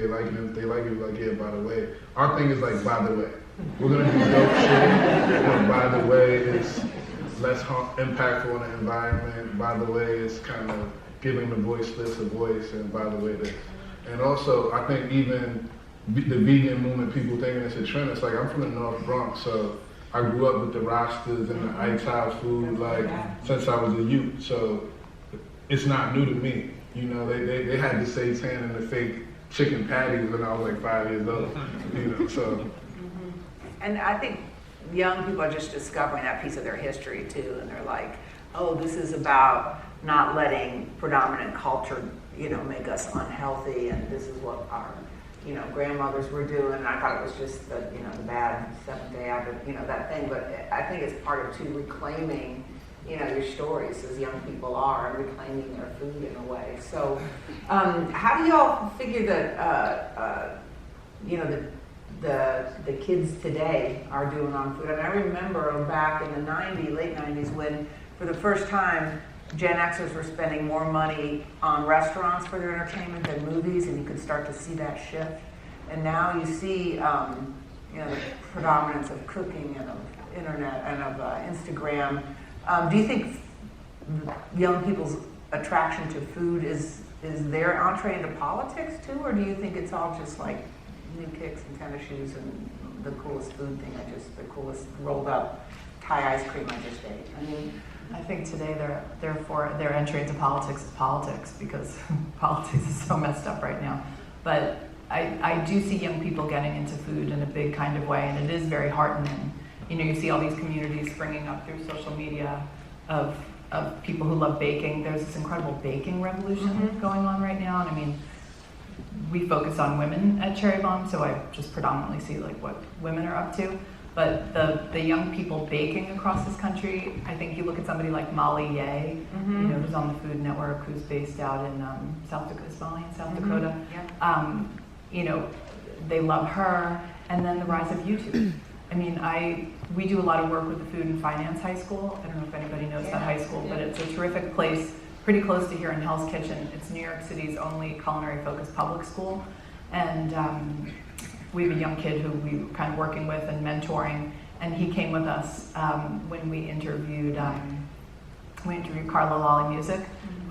like it, and if they like it, like, yeah, by the way. Our thing is like, by the way. We're gonna do dope shit, but by the way, it's less impactful on the environment. By the way, it's kind of giving the voiceless a voice, and by the way, this. And also, I think even the vegan movement, people thinking it's a trend. It's like, I'm from the North Bronx, so I grew up with the Rastas and the Ike's House food, like, since I was a youth. So it's not new to me. You know, they had the seitan and the fake chicken patties when I was like 5 years old. You know, so. And I think young people are just discovering that piece of their history too, and they're like, oh, this is about not letting predominant culture, you know, make us unhealthy, and this is what our, you know, grandmothers were doing. And I thought it was just the, you know, the bad Seventh-day Adventist, you know, that thing. But I think it's part of too reclaiming, you know, your stories as young people are, and reclaiming their food in a way. So, how do y'all figure that, you know, the kids today are doing on food? I mean, I remember back in the late 90s, when for the first time Gen Xers were spending more money on restaurants for their entertainment than movies, and you could start to see that shift. And now you see, you know, the predominance of cooking and of internet and of Instagram. Do you think young people's attraction to food is their entree into politics too, or do you think it's all just like new kicks and tennis shoes and the coolest food thing the coolest rolled up Thai ice cream I just ate? I mean, I think today therefore their entry into politics is politics, because politics is so messed up right now. But I do see young people getting into food in a big kind of way, and it is very heartening. You know, you see all these communities springing up through social media of people who love baking. There's this incredible baking revolution going on right now, and I mean, we focus on women at Cherry Bomb, so I just predominantly see like what women are up to. But the young people baking across this country, I think you look at somebody like Molly Ye, you know, who's on the Food Network, who's based out in South Dakota. Yeah. You know, they love her, and then the rise of YouTube. I mean, we do a lot of work with the Food and Finance High School. I don't know if anybody knows that high school, but it's a terrific place, pretty close to here in Hell's Kitchen. It's New York City's only culinary-focused public school. And we have a young kid who we were kind of working with and mentoring, and he came with us when we interviewed Carla Lolly Music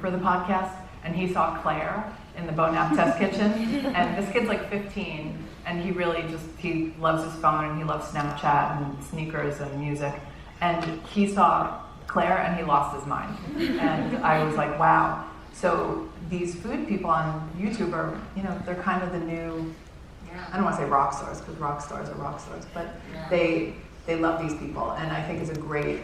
for the podcast, and he saw Claire in the Bonap Test Kitchen. And this kid's like 15, and he really he loves his phone, and he loves Snapchat and sneakers and music. And he saw Claire and he lost his mind. And I was like, wow. So these food people on YouTube are, you know, they're kind of the new, I don't want to say rock stars, because rock stars are rock stars, but they love these people, and I think it's a great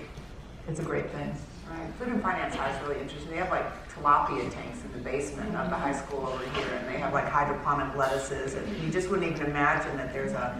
thing. Right. Food and Finance High is really interesting. They have like tilapia tanks in the basement of the high school over here, and they have like hydroponic lettuces, and you just wouldn't even imagine that there's a